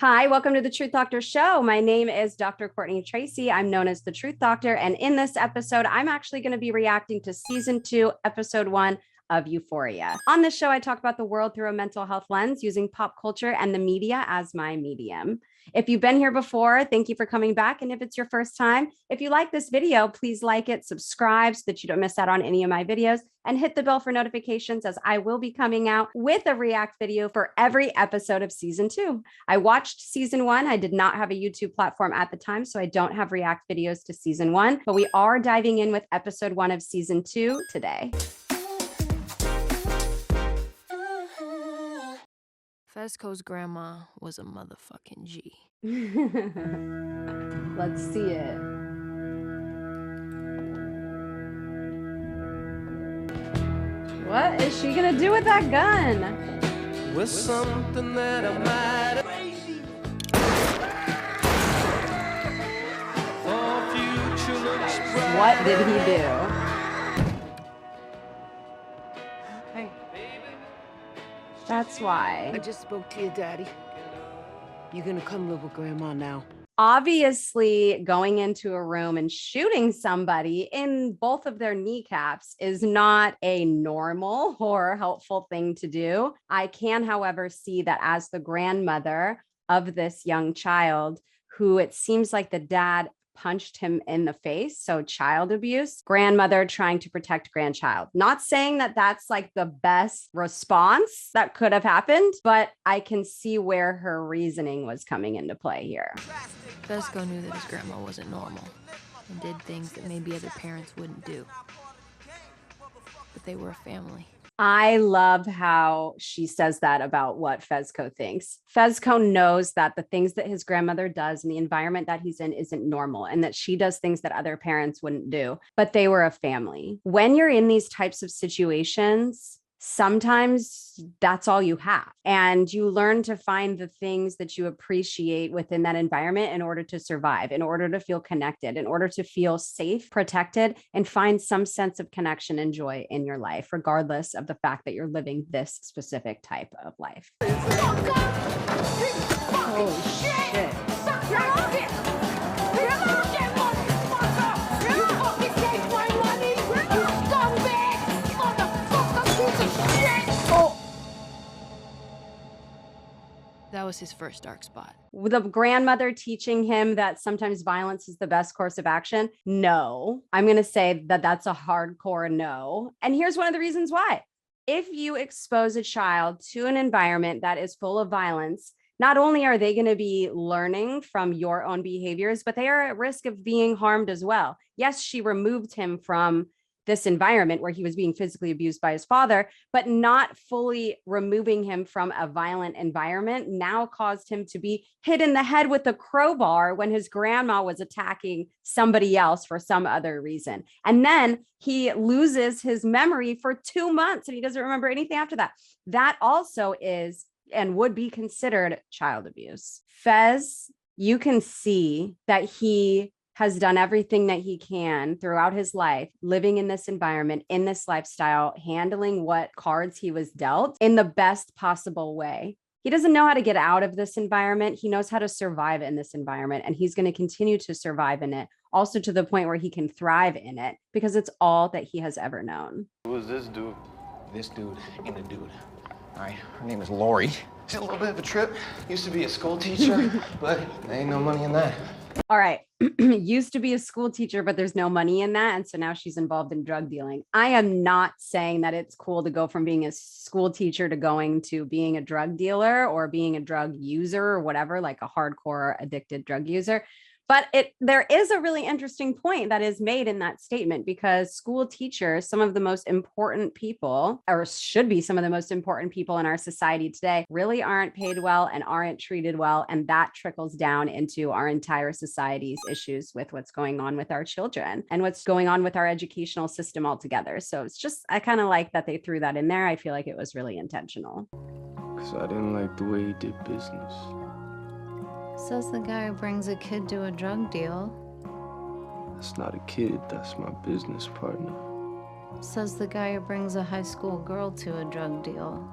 Hi, welcome to the Truth Doctor Show. My name is Dr. Courtney Tracy. I'm known as the Truth Doctor. And in this episode, I'm actually going to be reacting to season 2, episode 1 of Euphoria. On this show, I talk about the world through a mental health lens using pop culture and the media as my medium. If you've been here before, thank you for coming back. And if it's your first time, if you like this video, please like it, subscribe so that you don't miss out on any of my videos, and hit the bell for notifications as I will be coming out with a react video for every episode of season 2. I watched season 1. I did not have a YouTube platform at the time, so I don't have react videos to season 1, but we are diving in with episode 1 of season 2 today. Fezco's grandma was a motherfucking G. Let's see it. What is she gonna do with that gun? With something that I might crazy. For future looks bright. What did he do? Hey, That's why. I just spoke to your daddy. You're gonna come live with Grandma now. Obviously, going into a room and shooting somebody in both of their kneecaps is not a normal or helpful thing to do. I can, however, see that as the grandmother of this young child, who it seems like the dad punched him in the face. So child abuse, grandmother trying to protect grandchild. Not saying that that's like the best response that could have happened, but I can see where her reasoning was coming into play here. Fezco knew that his grandma wasn't normal and did things that maybe other parents wouldn't do. But they were a family. I love how she says that about what Fezco thinks. Fezco knows that the things that his grandmother does and the environment that he's in isn't normal, and that she does things that other parents wouldn't do, but they were a family. When you're in these types of situations, sometimes that's all you have. And you learn to find the things that you appreciate within that environment in order to survive, in order to feel connected, in order to feel safe, protected, and find some sense of connection and joy in your life, regardless of the fact that you're living this specific type of life. Holy shit. That was his first dark spot. With the grandmother teaching him that sometimes violence is the best course of action? No. I'm going to say that that's a hardcore no. And here's one of the reasons why. If you expose a child to an environment that is full of violence, not only are they going to be learning from your own behaviors, but they are at risk of being harmed as well. Yes, she removed him from this environment where he was being physically abused by his father, but not fully removing him from a violent environment now caused him to be hit in the head with a crowbar when his grandma was attacking somebody else for some other reason. And then he loses his memory for 2 months and he doesn't remember anything after that. That also is and would be considered child abuse. Fez, you can see that he has done everything that he can throughout his life, living in this environment, in this lifestyle, handling what cards he was dealt in the best possible way. He doesn't know how to get out of this environment. He knows how to survive in this environment, and he's going to continue to survive in it, also to the point where he can thrive in it because it's all that he has ever known. Who is this dude? This dude ain't a dude. All right, her name is Lori. She's a little bit of a trip. Used to be a school teacher, but there ain't no money in that. All right. Used to be a school teacher, but there's no money in that. And so now she's involved in drug dealing. I am not saying that it's cool to go from being a school teacher to going to being a drug dealer or being a drug user or whatever, like a hardcore addicted drug user. But there is a really interesting point that is made in that statement because school teachers, some of the most important people, or should be some of the most important people in our society today, really aren't paid well and aren't treated well. And that trickles down into our entire society's issues with what's going on with our children and what's going on with our educational system altogether. So it's just, I kind of like that they threw that in there. I feel like it was really intentional. Because I didn't like the way he did business. Says the guy who brings a kid to a drug deal. That's not a kid, that's my business partner. Says the guy who brings a high school girl to a drug deal.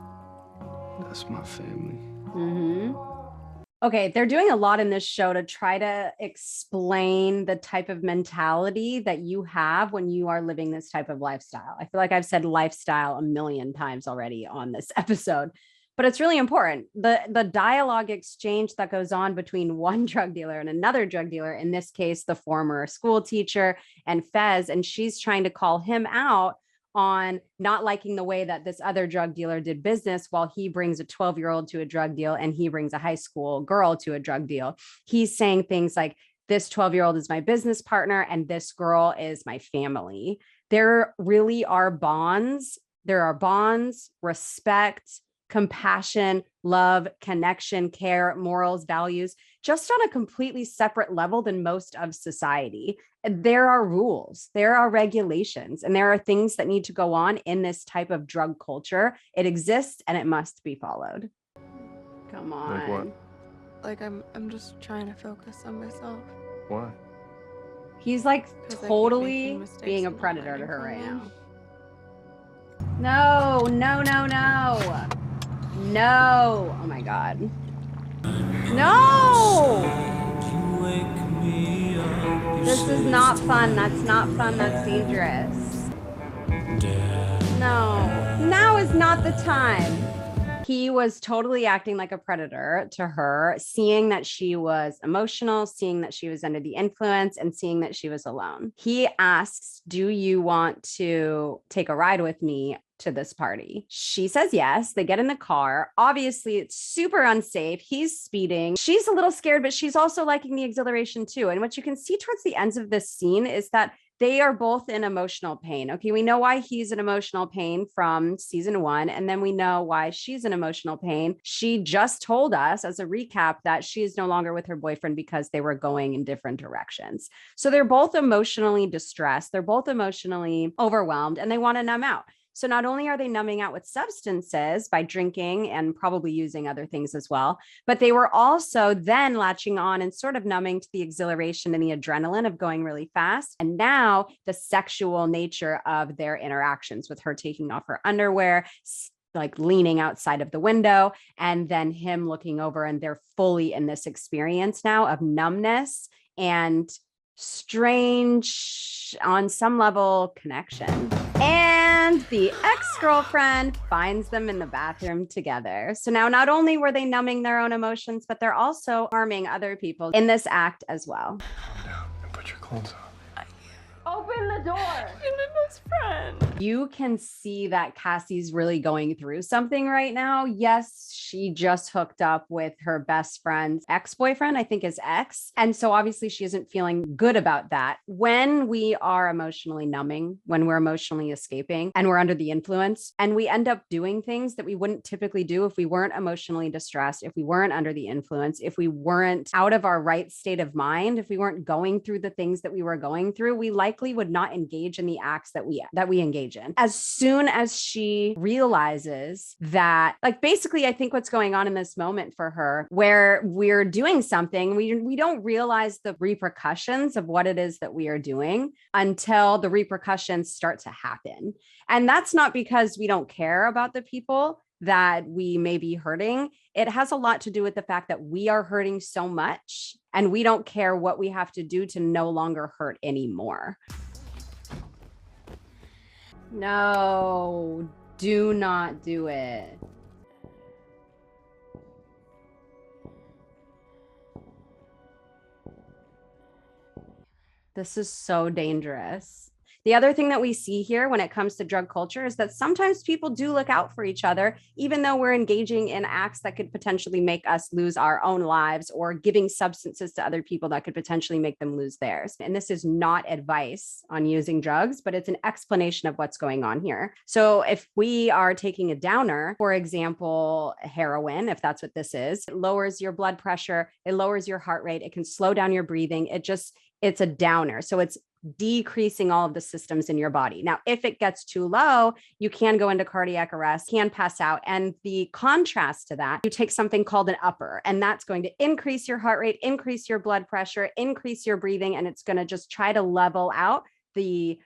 That's my family. Mm-hmm. Okay, they're doing a lot in this show to try to explain the type of mentality that you have when you are living this type of lifestyle. I feel like I've said lifestyle a million times already on this episode, but it's really important. The dialogue exchange that goes on between one drug dealer and another drug dealer, in this case, the former school teacher and Fez, and she's trying to call him out on not liking the way that this other drug dealer did business while he brings a 12-year-old to a drug deal and he brings a high school girl to a drug deal. He's saying things like, this 12-year-old is my business partner and this girl is my family. There really are bonds. There are bonds, respect, compassion, love, connection, care, morals, values, just on a completely separate level than most of society. There are rules, there are regulations, and there are things that need to go on in this type of drug culture. It exists and it must be followed. Come on. Like what? Like I'm just trying to focus on myself. Why? He's like 'Cause I keep totally making mistakes being a and not predator to learning her from right them. now. No, no, no, no. No. Oh my God. No. This is not fun. That's not fun. That's dangerous. No. Now is not the time. He was totally acting like a predator to her, seeing that she was emotional, seeing that she was under the influence, and seeing that she was alone. He asks, do you want to take a ride with me to this party? She says yes. They get in the car. Obviously, it's super unsafe. He's speeding. She's a little scared, but she's also liking the exhilaration too. And what you can see towards the ends of this scene is that they are both in emotional pain. Okay, we know why he's in emotional pain from season 1, and then we know why she's in emotional pain. She just told us as a recap that she is no longer with her boyfriend because they were going in different directions. So they're both emotionally distressed. They're both emotionally overwhelmed, and they want to numb out. So not only are they numbing out with substances by drinking and probably using other things as well, but they were also then latching on and sort of numbing to the exhilaration and the adrenaline of going really fast. And now the sexual nature of their interactions, with her taking off her underwear, like leaning outside of the window, and then him looking over, and they're fully in this experience now of numbness and strange, on some level, connection. And the ex-girlfriend finds them in the bathroom together. So now not only were they numbing their own emotions, but they're also harming other people in this act as well. Calm down and put your clothes on. Open the door. You're my best friend. You can see that Cassie's really going through something right now. Yes, she just hooked up with her best friend's ex-boyfriend, I think is ex. And so obviously she isn't feeling good about that. When we are emotionally numbing, when we're emotionally escaping and we're under the influence, and we end up doing things that we wouldn't typically do if we weren't emotionally distressed, if we weren't under the influence, if we weren't out of our right state of mind, if we weren't going through the things that we were going through, we likely would not engage in the acts that we engage in. As soon as she realizes that, like, basically, I think what's going on in this moment for her, where we're doing something, we don't realize the repercussions of what it is that we are doing until the repercussions start to happen. And that's not because we don't care about the people that we may be hurting. It has a lot to do with the fact that we are hurting so much and we don't care what we have to do to no longer hurt anymore. No, do not do it. This is so dangerous. The other thing that we see here when it comes to drug culture is that sometimes people do look out for each other, even though we're engaging in acts that could potentially make us lose our own lives, or giving substances to other people that could potentially make them lose theirs. And this is not advice on using drugs, but it's an explanation of what's going on here. So if we are taking a downer, for example, heroin, if that's what this is, it lowers your blood pressure, it lowers your heart rate, it can slow down your breathing. It's a downer. So it's decreasing all of the systems in your body. Now, if it gets too low, you can go into cardiac arrest, can pass out. And the contrast to that, you take something called an upper, and that's going to increase your heart rate, increase your blood pressure, increase your breathing, and it's going to just try to level out the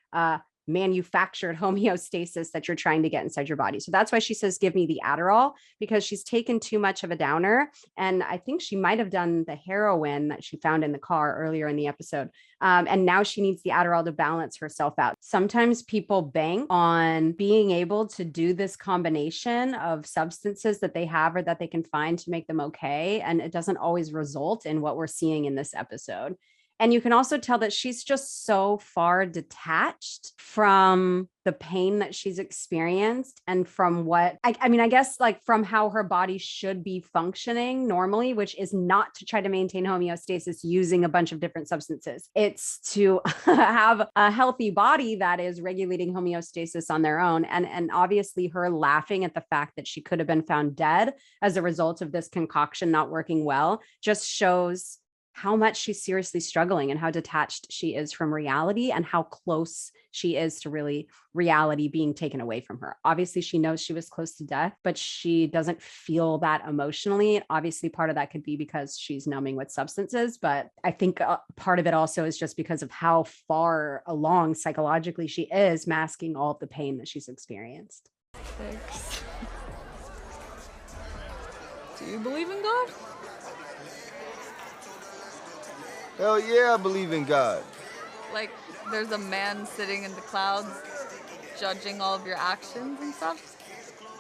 manufactured homeostasis that you're trying to get inside your body. So that's why she says, give me the Adderall, because she's taken too much of a downer. And I think she might have done the heroin that she found in the car earlier in the episode. And now she needs the Adderall to balance herself out. Sometimes people bank on being able to do this combination of substances that they have or that they can find to make them okay. And it doesn't always result in what we're seeing in this episode. And you can also tell that she's just so far detached from the pain that she's experienced and from what, I guess like from how her body should be functioning normally, which is not to try to maintain homeostasis using a bunch of different substances. It's to have a healthy body that is regulating homeostasis on their own. And obviously her laughing at the fact that she could have been found dead as a result of this concoction not working well just shows how much she's seriously struggling and how detached she is from reality and how close she is to really reality being taken away from her. Obviously, she knows she was close to death, but she doesn't feel that emotionally. Obviously, part of that could be because she's numbing with substances, but I think part of it also is just because of how far along psychologically she is masking all of the pain that she's experienced. Thanks. Do you believe in God? Hell yeah, I believe in God. Like, there's a man sitting in the clouds judging all of your actions and stuff?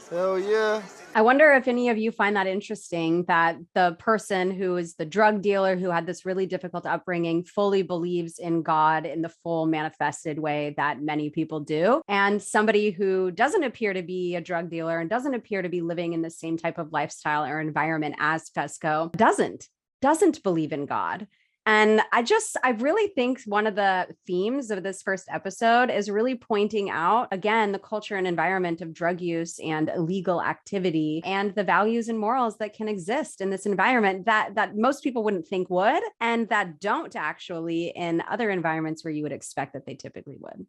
Hell yeah. I wonder if any of you find that interesting, that the person who is the drug dealer who had this really difficult upbringing fully believes in God in the full manifested way that many people do. And somebody who doesn't appear to be a drug dealer and doesn't appear to be living in the same type of lifestyle or environment as Fezco doesn't believe in God. And I really think one of the themes of this first episode is really pointing out, again, the culture and environment of drug use and illegal activity and the values and morals that can exist in this environment that most people wouldn't think would, and that don't actually in other environments where you would expect that they typically would.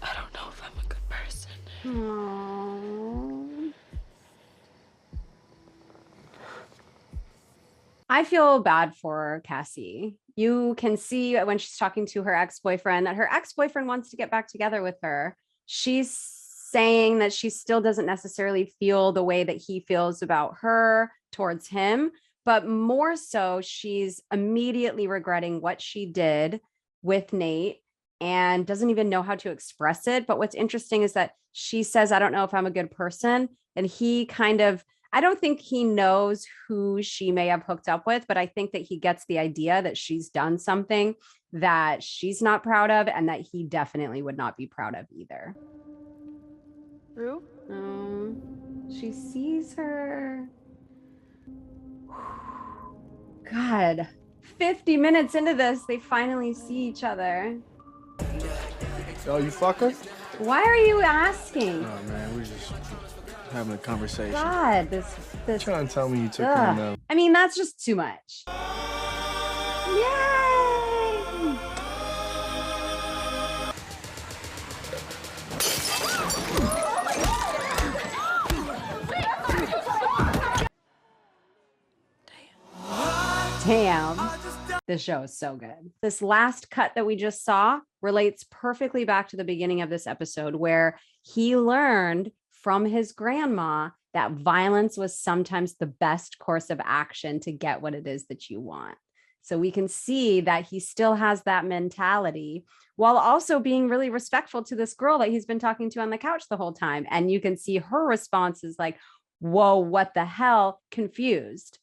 I don't know if I'm a good person. Aww. I feel bad for Cassie. You can see when she's talking to her ex-boyfriend that her ex-boyfriend wants to get back together with her. She's saying that she still doesn't necessarily feel the way that he feels about her towards him, but more so she's immediately regretting what she did with Nate and doesn't even know how to express it. But what's interesting is that she says, I don't know if I'm a good person. And he I don't think he knows who she may have hooked up with, but I think that he gets the idea that she's done something that she's not proud of and that he definitely would not be proud of either. Rue? She sees her. God, 50 minutes into this, they finally see each other. Oh, you fucker? Why are you asking? Oh man, we're just having a conversation. God, this. Trying to tell me you took him. I mean, that's just too much. Yay! Damn. This show is so good. This last cut that we just saw relates perfectly back to the beginning of this episode, where he learned from his grandma that violence was sometimes the best course of action to get what it is that you want. So we can see that he still has that mentality while also being really respectful to this girl that he's been talking to on the couch the whole time. And you can see her response is like, whoa, what the hell? Confused.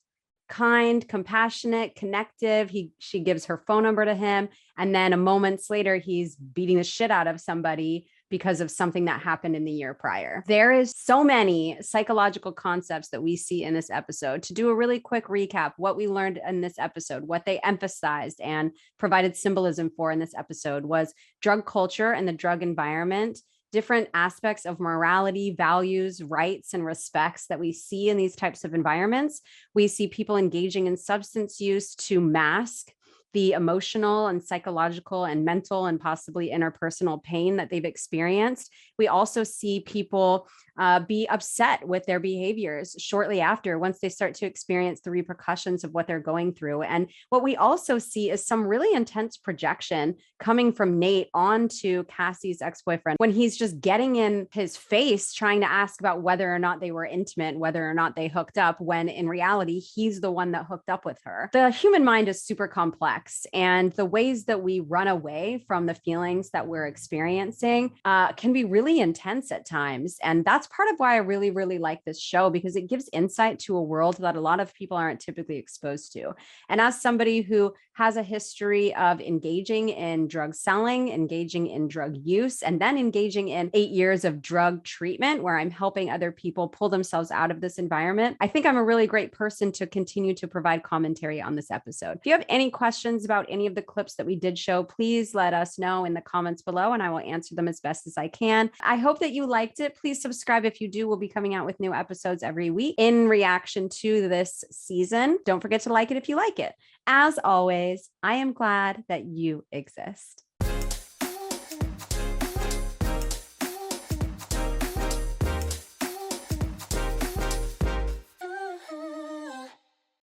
Kind, compassionate, connective. She gives her phone number to him. And then a moment later, he's beating the shit out of somebody because of something that happened in the year prior. There is so many psychological concepts that we see in this episode. To do a really quick recap, what we learned in this episode, what they emphasized and provided symbolism for in this episode was drug culture and the drug environment, different aspects of morality, values, rights, and respects that we see in these types of environments. We see people engaging in substance use to mask the emotional and psychological and mental and possibly interpersonal pain that they've experienced. We also see people be upset with their behaviors shortly after, once they start to experience the repercussions of what they're going through. And what we also see is some really intense projection coming from Nate onto Cassie's ex-boyfriend, when he's just getting in his face, trying to ask about whether or not they were intimate, whether or not they hooked up, when in reality, he's the one that hooked up with her. The human mind is super complex, and the ways that we run away from the feelings that we're experiencing can be really intense at times. And that's part of why I really, really like this show, because it gives insight to a world that a lot of people aren't typically exposed to. And as somebody who has a history of engaging in drug selling, engaging in drug use, and then engaging in 8 years of drug treatment, where I'm helping other people pull themselves out of this environment, I think I'm a really great person to continue to provide commentary on this episode. If you have any questions about any of the clips that we did show, please let us know in the comments below, and I will answer them as best as I can. I hope that you liked it. Please subscribe if you do. We'll be coming out with new episodes every week in reaction to this season. Don't forget to like it if you like it. As always, I am glad that you exist.